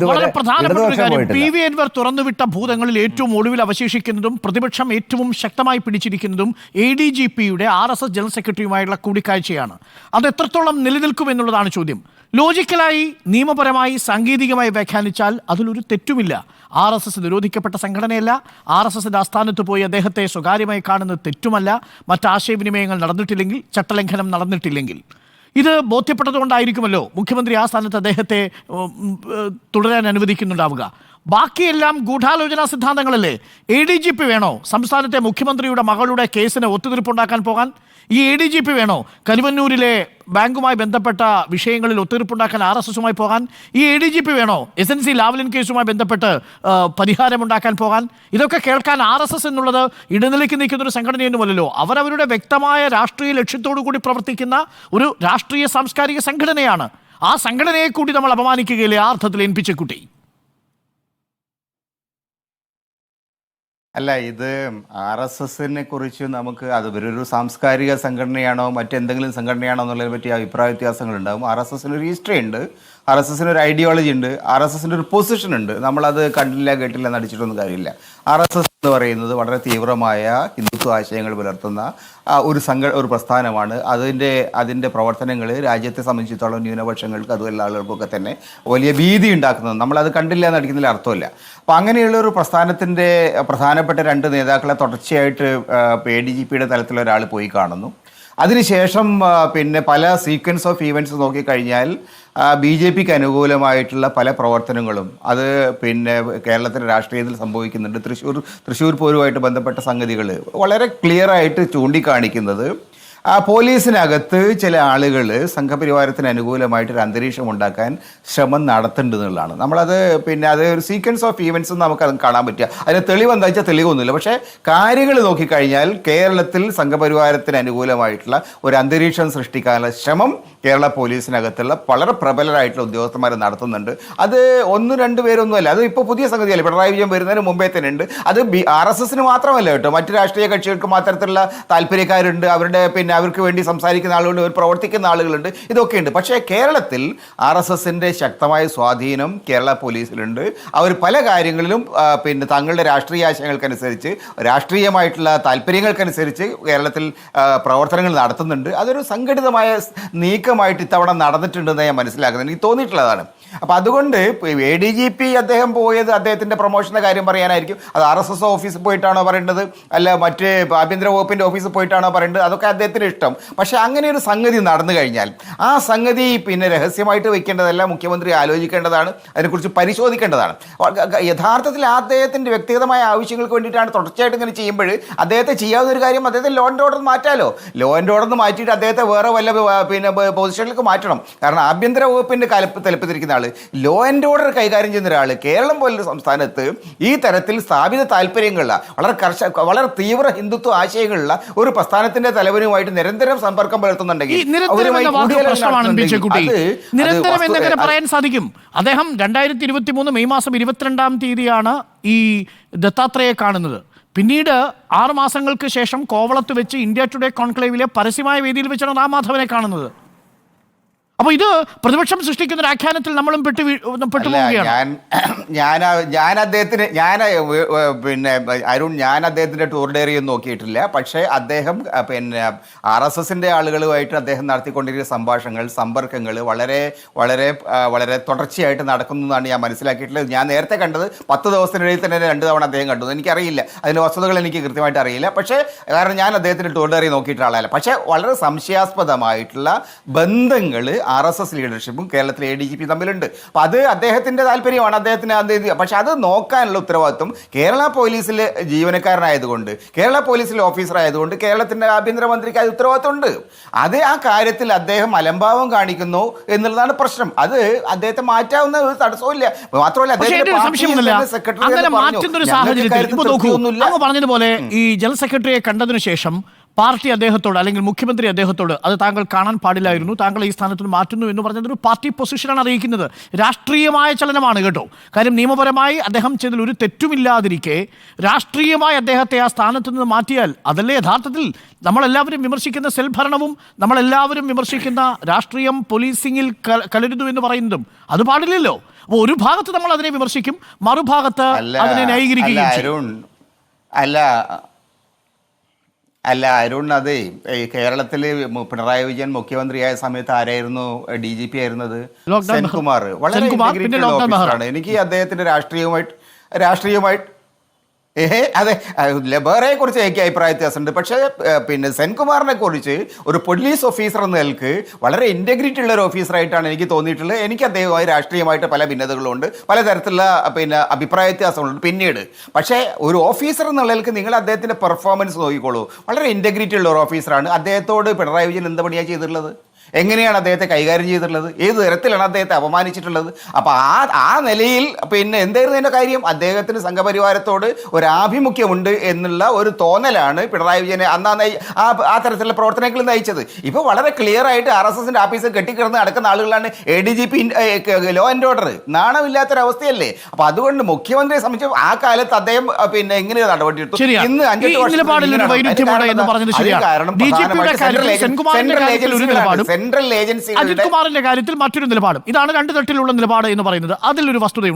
വളരെ പ്രധാനപ്പെട്ട ഒരു കാര്യം, PV അൻവർ തുറന്നുവിട്ട ഭൂതങ്ങളിൽ ഏറ്റവും ഒടുവിൽ അവശേഷിക്കുന്നതും പ്രതിപക്ഷം ഏറ്റവും ശക്തമായി പിടിച്ചിരിക്കുന്നതും ADGPയുടെ RSS ജനറൽ സെക്രട്ടറിയുമായുള്ള കൂടിക്കാഴ്ചയാണ്. അത് എത്രത്തോളം നിലനിൽക്കുമെന്നുള്ളതാണ് ചോദ്യം. ലോജിക്കലായി, നിയമപരമായി, സാങ്കേതികമായി വ്യാഖ്യാനിച്ചാൽ അതിലൊരു തെറ്റുമില്ല. RSS നിരോധിക്കപ്പെട്ട സംഘടനയല്ല. RSSന്റെ ആസ്ഥാനത്ത് പോയി അദ്ദേഹത്തെ സ്വകാര്യമായി കാണുന്നത് തെറ്റുമല്ല. മറ്റ് ആശയവിനിമയങ്ങൾ നടന്നിട്ടില്ലെങ്കിൽ, ചട്ടലംഘനം നടന്നിട്ടില്ലെങ്കിൽ. ഇത് ബോധ്യപ്പെട്ടതുകൊണ്ടായിരിക്കുമല്ലോ മുഖ്യമന്ത്രി ആ സ്ഥാനത്ത് അദ്ദേഹത്തെ തുടരാൻ അനുവദിക്കുന്നുണ്ടാവുക. ബാക്കിയെല്ലാം ഗൂഢാലോചനാ സിദ്ധാന്തങ്ങളല്ലേ? ADGP വേണോ സംസ്ഥാനത്തെ മുഖ്യമന്ത്രിയുടെ മകളുടെ കേസിന് ഒത്തുതീർപ്പുണ്ടാക്കാൻ പോകാൻ? ഈ ADGP വേണോ കരുവന്നൂരിലെ ബാങ്കുമായി ബന്ധപ്പെട്ട വിഷയങ്ങളിൽ ഒത്തുതീർപ്പുണ്ടാക്കാൻ RSSുമായി പോകാൻ? ഈ ADGP വേണോ SNC ലാവ്ലിൻ കേസുമായി ബന്ധപ്പെട്ട് പരിഹാരമുണ്ടാക്കാൻ പോകാൻ? ഇതൊക്കെ കേൾക്കാൻ RSS എന്നുള്ളത് ഇടനിലയ്ക്ക് നിൽക്കുന്നൊരു സംഘടനയൊന്നുമല്ലല്ലോ. അവരവരുടെ വ്യക്തമായ രാഷ്ട്രീയ ലക്ഷ്യത്തോടു കൂടി പ്രവർത്തിക്കുന്ന ഒരു രാഷ്ട്രീയ സാംസ്കാരിക സംഘടനയാണ്. ആ സംഘടനയെ കൂടി നമ്മൾ അപമാനിക്കുകയില്ലേ ആ അർത്ഥത്തിൽ NP-ചെക്കുട്ടി? അല്ല, ഇത് RSSനെ കുറിച്ച് നമുക്ക് അത് ഒരു സാംസ്കാരിക സംഘടനയാണോ മറ്റെന്തെങ്കിലും സംഘടനയാണോ എന്നുള്ളതിനെ പറ്റി അഭിപ്രായ വ്യത്യാസങ്ങളുണ്ടാകും. RSSന് ഒരു ഹിസ്റ്ററി ഉണ്ട്, RSSന് ഒരു ഐഡിയോളജി ഉണ്ട്, RSSൻ്റെ ഒരു പൊസിഷൻ ഉണ്ട്. നമ്മളത് കണ്ടില്ല കേട്ടില്ല നടിച്ചിട്ടൊന്നും കാര്യമില്ല. RSS എന്ന് പറയുന്നത് വളരെ തീവ്രമായ ഹിന്ദുത്വ ആശയങ്ങൾ പുലർത്തുന്ന ഒരു പ്രസ്ഥാനമാണ്. അതിൻ്റെ പ്രവർത്തനങ്ങൾ രാജ്യത്തെ സംബന്ധിച്ചിടത്തോളം ന്യൂനപക്ഷങ്ങൾക്ക് അതുപോലെ ആളുകൾക്കൊക്കെ തന്നെ വലിയ ഭീതി ഉണ്ടാക്കുന്നത്. നമ്മളത് കണ്ടില്ല നടിക്കുന്നതിൽ അർത്ഥമില്ല. അപ്പോൾ അങ്ങനെയുള്ള ഒരു പ്രസ്ഥാനത്തിൻ്റെ പ്രധാനപ്പെട്ട 2 നേതാക്കളെ തുടർച്ചയായിട്ട് ADGPയുടെ തലത്തിൽ ഒരാൾ പോയി കാണുന്നു. അതിനുശേഷം പിന്നെ പല സീക്വൻസ് ഓഫ് ഈവൻറ്റ്സ് നോക്കിക്കഴിഞ്ഞാൽ BJPക്ക് അനുകൂലമായിട്ടുള്ള പല പ്രവർത്തനങ്ങളും അത് പിന്നെ കേരളത്തിലെ രാഷ്ട്രീയത്തിൽ സംഭവിക്കുന്നുണ്ട്. തൃശ്ശൂർ പൂരവുമായിട്ട് ബന്ധപ്പെട്ട സംഗതികൾ വളരെ ക്ലിയറായിട്ട് ചൂണ്ടിക്കാണിക്കുന്നത് പോലീസിനകത്ത് ചില ആളുകൾ സംഘപരിവാരത്തിന് അനുകൂലമായിട്ടൊരു അന്തരീക്ഷം ഉണ്ടാക്കാൻ ശ്രമം നടത്തേണ്ടതെന്നുള്ളതാണ്. നമ്മളത് പിന്നെ അത് ഒരു സീക്വൻസ് ഓഫ് ഈവൻറ്റ്സ് നമുക്കത് കാണാൻ പറ്റുക. അതിന് തെളിവ് എന്താ വെച്ചാൽ തെളിവൊന്നുമില്ല. പക്ഷേ കാര്യങ്ങൾ നോക്കിക്കഴിഞ്ഞാൽ കേരളത്തിൽ സംഘപരിവാരത്തിന് അനുകൂലമായിട്ടുള്ള ഒരു അന്തരീക്ഷം സൃഷ്ടിക്കാനുള്ള ശ്രമം കേരള പോലീസിനകത്തുള്ള വളരെ പ്രബലരായിട്ടുള്ള ഉദ്യോഗസ്ഥന്മാർ നടത്തുന്നുണ്ട്. അത് 1-2 പേരൊന്നുമല്ല, അത് ഇപ്പോൾ പുതിയ സംഗതിയല്ല. പിണറായി വിജയൻ വരുന്നതിന് മുമ്പേ തന്നെ ഉണ്ട്. അത് RSSന് മാത്രമല്ല കേട്ടോ, മറ്റ് രാഷ്ട്രീയ കക്ഷികൾക്കും അത്തരത്തിലുള്ള താല്പര്യക്കാരുണ്ട്. അവർക്ക് വേണ്ടി സംസാരിക്കുന്ന ആളുകളുണ്ട്, അവർ പ്രവർത്തിക്കുന്ന ആളുകളുണ്ട്, ഇതൊക്കെ ഉണ്ട്. പക്ഷേ കേരളത്തിൽ RSSൻ്റെ ശക്തമായ സ്വാധീനം കേരള പോലീസിലുണ്ട്. അവർ പല കാര്യങ്ങളിലും തങ്ങളുടെ രാഷ്ട്രീയ ആശയങ്ങൾക്കനുസരിച്ച്, രാഷ്ട്രീയമായിട്ടുള്ള താല്പര്യങ്ങൾക്കനുസരിച്ച് കേരളത്തിൽ പ്രവർത്തനങ്ങൾ നടത്തുന്നുണ്ട്. അതൊരു സംഘടിതമായ നീക്കമായിട്ട് ഇത്തവണ നടന്നിട്ടുണ്ടെന്ന് ഞാൻ മനസ്സിലാക്കുന്നത്, എനിക്ക് തോന്നിയിട്ടുള്ളതാണ്. അപ്പോൾ അതുകൊണ്ട് ADGP അദ്ദേഹം പോയത് അദ്ദേഹത്തിൻ്റെ പ്രൊമോഷൻ്റെ കാര്യം പറയാനായിരിക്കും. അത് RSS ഓഫീസിൽ പോയിട്ടാണോ പറയേണ്ടത്, അല്ല മറ്റ് ആഭ്യന്തര വകുപ്പിൻ്റെ ഓഫീസിൽ പോയിട്ടാണോ പറയേണ്ടത്, അതൊക്കെ അദ്ദേഹത്തിന് ഇഷ്ടം. പക്ഷേ അങ്ങനെ ഒരു സംഗതി നടന്നു കഴിഞ്ഞാൽ ആ സംഗതി രഹസ്യമായിട്ട് വെക്കേണ്ടതല്ല, മുഖ്യമന്ത്രി ആലോചിക്കേണ്ടതാണ്, അതിനെക്കുറിച്ച് പരിശോധിക്കേണ്ടതാണ്. യഥാർത്ഥത്തിൽ അദ്ദേഹത്തിൻ്റെ വ്യക്തിഗതമായ ആവശ്യങ്ങൾക്ക് വേണ്ടിയിട്ടാണ് തുടർച്ചയായിട്ട് ഇങ്ങനെ ചെയ്യുമ്പോൾ അദ്ദേഹത്തെ ചെയ്യാവുന്ന ഒരു കാര്യം, അദ്ദേഹത്തെ ലോ ആൻഡ് ഓർഡർ മാറ്റാലോ. ലോ ആൻഡ് ഓർഡർ മാറ്റിയിട്ട് അദ്ദേഹത്തെ വേറെ വല്ല പൊസിഷനിലേക്ക് മാറ്റണം. കാരണം ആഭ്യന്തര വകുപ്പിൻ്റെ തലപ്പത്തിരിക്കുന്ന ആൾ, ലോ ആൻഡ് ഓർഡർ കൈകാര്യം ചെയ്യുന്ന ഒരാൾ കേരളം പോലൊരു സംസ്ഥാനത്ത് ഈ തരത്തിൽ സ്ഥാപിത താല്പര്യങ്ങളുള്ള വളരെ തീവ്ര ഹിന്ദുത്വ ആശയങ്ങളുള്ള ഒരു പ്രസ്ഥാനത്തിന്റെ തലവനുമായിട്ട് നിരന്തരം സമ്പർക്കം പുലർത്തുന്നുണ്ടെങ്കിൽ പറയാൻ സാധിക്കും. അദ്ദേഹം 2023 മെയ് മാസം 22-ാം തീയതിയാണ് ഈ ദത്താത്രേയെ കാണുന്നത്. പിന്നീട് 6 മാസങ്ങൾക്ക് ശേഷം കോവളത്ത് വെച്ച് ഇന്ത്യ ടുഡേ കോൺക്ലേവിലെ പരസ്യമായ വേദിയിൽ വെച്ചാണ് റാംമാധവനെ കാണുന്നത്. അപ്പോൾ ഇത് പ്രതിപക്ഷം സൃഷ്ടിക്കുന്ന ഒരു ആഖ്യാനത്തിൽ നമ്മളും പെട്ടുപോവുകയാണ്. ഞാൻ അദ്ദേഹത്തിന്റെ ടൂർ ഡയറി ഒന്നും നോക്കിയിട്ടില്ല. പക്ഷേ അദ്ദേഹം RSSന്റെ ആളുകളുമായിട്ട് അദ്ദേഹം നടത്തിക്കൊണ്ടിരിക്കുന്ന സംഭാഷണങ്ങൾ, സമ്പർക്കങ്ങൾ വളരെ വളരെ വളരെ തുടർച്ചയായിട്ട് നടക്കുന്നതാണ് ഞാൻ മനസ്സിലാക്കിയിട്ടുള്ളത്. ഞാൻ നേരത്തെ കണ്ടത് 10 ദിവസത്തിനിടയിൽ തന്നെ 2 തവണ അദ്ദേഹം കണ്ടു. എനിക്കറിയില്ല, അതിൻ്റെ വസ്തുതകൾ എനിക്ക് കൃത്യമായിട്ട് അറിയില്ല. പക്ഷേ കാരണം ഞാൻ അദ്ദേഹത്തിന്റെ ടൂർ ഡയറി നോക്കിയിട്ടുള്ള ആളല്ല. പക്ഷേ വളരെ സംശയാസ്പദമായിട്ടുള്ള ബന്ധങ്ങൾ RSS ലീഡർഷിപ്പും കേരളത്തിലെ ADGP തമ്മിലുണ്ട്. അപ്പോൾ അത് അദ്ദേഹത്തിൻ്റെ താല്പര്യമാണ്, അദ്ദേഹത്തിന് പക്ഷെ അത് നോക്കാനുള്ള ഉത്തരവാദിത്വം കേരള പോലീസിലെ ജീവനക്കാരനായതുകൊണ്ട്, കേരള പോലീസിലെ ഓഫീസർ ആയതുകൊണ്ട് കേരളത്തിൻ്റെ ആഭ്യന്തരമന്ത്രിക്ക് അത് ഉത്തരവാദിത്വമുണ്ട്. അത് ആ കാര്യത്തിൽ അദ്ദേഹം അലംഭാവം കാണിക്കുന്നു എന്നുള്ളതാണ് പ്രശ്നം. അത് അദ്ദേഹത്തെ മാറ്റാവുന്ന ഒരു തടസ്സമില്ല. മാത്രമല്ല പറഞ്ഞതുപോലെ ഈ ജനറൽ സെക്രട്ടറിയെ കണ്ടതിനു ശേഷം പാർട്ടി അദ്ദേഹത്തോട് അല്ലെങ്കിൽ മുഖ്യമന്ത്രി അദ്ദേഹത്തോട് അത് താങ്കൾ കാണാൻ പാടില്ലായിരുന്നു, താങ്കൾ ഈ സ്ഥാനത്ത് നിന്ന് മാറ്റുന്നു എന്ന് പറഞ്ഞതൊരു പാർട്ടി പൊസിഷനാണ് അറിയിക്കുന്നത്. രാഷ്ട്രീയമായ ചലനമാണ് കേട്ടോ. കാര്യം നിയമപരമായി അദ്ദേഹം ചെയ്തതിൽ ഒരു തെറ്റുമില്ലാതിരിക്കെ രാഷ്ട്രീയമായി അദ്ദേഹത്തെ ആ സ്ഥാനത്ത് നിന്ന് മാറ്റിയാൽ അതല്ലേ യഥാർത്ഥത്തിൽ നമ്മളെല്ലാവരും വിമർശിക്കുന്ന സെൽ ഭരണവും നമ്മളെല്ലാവരും വിമർശിക്കുന്ന രാഷ്ട്രീയം പോലീസിംഗിൽ കലരുന്നു എന്ന് പറയുന്നതും അത് പാടില്ലല്ലോ. അപ്പോൾ ഒരു ഭാഗത്ത് നമ്മൾ അതിനെ വിമർശിക്കും, മറുഭാഗത്ത് അതിനെ ന്യായീകരിക്കുകയും ചെയ്യും. അല്ല അരുൺ, അതെ, കേരളത്തിൽ പിണറായി വിജയൻ മുഖ്യമന്ത്രിയായ സമയത്ത് ആരായിരുന്നു DGP ആയിരുന്നത്? സെൻകുമാർ. വളരെ ഇന്റഗ്രിറ്റി ഓഫീസറാണ്. എനിക്ക് അദ്ദേഹത്തിന്റെ രാഷ്ട്രീയമായിട്ട് അതെ, ലബേറയെ കുറിച്ച് എനിക്ക് അഭിപ്രായ വ്യത്യാസമുണ്ട്. പക്ഷേ പിന്നെ സെൻകുമാറിനെ കുറിച്ച് ഒരു പോലീസ് ഓഫീസർ എന്ന നിലക്ക് വളരെ ഇന്റഗ്രിറ്റി ഉള്ള ഒരു ഓഫീസറായിട്ടാണ് എനിക്ക് തോന്നിയിട്ടുള്ളത്. എനിക്ക് അദ്ദേഹവുമായി രാഷ്ട്രീയമായിട്ട് പല ഭിന്നതകളുണ്ട്, പലതരത്തിലുള്ള പിന്നെ അഭിപ്രായ വ്യത്യാസങ്ങളുണ്ട് പിന്നീട്. പക്ഷേ ഒരു ഓഫീസർ എന്ന നിലക്ക് നിങ്ങൾ അദ്ദേഹത്തിൻ്റെ പെർഫോമൻസ് നോക്കിക്കോളൂ. വളരെ ഇന്റഗ്രിറ്റി ഉള്ള ഒരു ഓഫീസറാണ്. അദ്ദേഹത്തോട് പിണറായി വിജയൻ എന്ത് പണിയാണ് ചെയ്തിട്ടുള്ളത്? എങ്ങനെയാണ് അദ്ദേഹത്തെ കൈകാര്യം ചെയ്തിട്ടുള്ളത്? ഏത് തരത്തിലാണ് അദ്ദേഹത്തെ അപമാനിച്ചിട്ടുള്ളത്? അപ്പോൾ ആ നിലയിൽ പിന്നെ എന്തായിരുന്നു അതിൻ്റെ കാര്യം? അദ്ദേഹത്തിന് സംഘപരിവാരത്തോട് ഒരു ആഭിമുഖ്യമുണ്ട് എന്നുള്ള ഒരു തോന്നലാണ് പിണറായി വിജയനെ ആ തരത്തിലുള്ള പ്രവർത്തനങ്ങൾ നയിച്ചത്. ഇപ്പോൾ വളരെ ക്ലിയർ ആയിട്ട് RSSന്റെ ഓഫീസിൽ കെട്ടിക്കിടന്ന് നടക്കുന്ന ആളുകളാണ് ADGP, ലോ ആൻഡ് ഓർഡർ. നാണമില്ലാത്തൊരവസ്ഥയല്ലേ? അപ്പോൾ അതുകൊണ്ട് മുഖ്യമന്ത്രിയെ സംബന്ധിച്ച് ആ കാലത്ത് അദ്ദേഹം പിന്നെ എങ്ങനെ നടപടിയെടുത്തു? ഇന്ന് 5 വർഷം സെൻട്രൽ ഏജൻസി അജിത് കുമാറിന്റെ കാര്യത്തിൽ മറ്റൊരു നിലപാടും. ഇതാണ് രണ്ട് തട്ടിലുള്ള നിലപാട് എന്ന് പറയുന്നത്. അതിലൊരു വസ്തുതയുണ്ട്.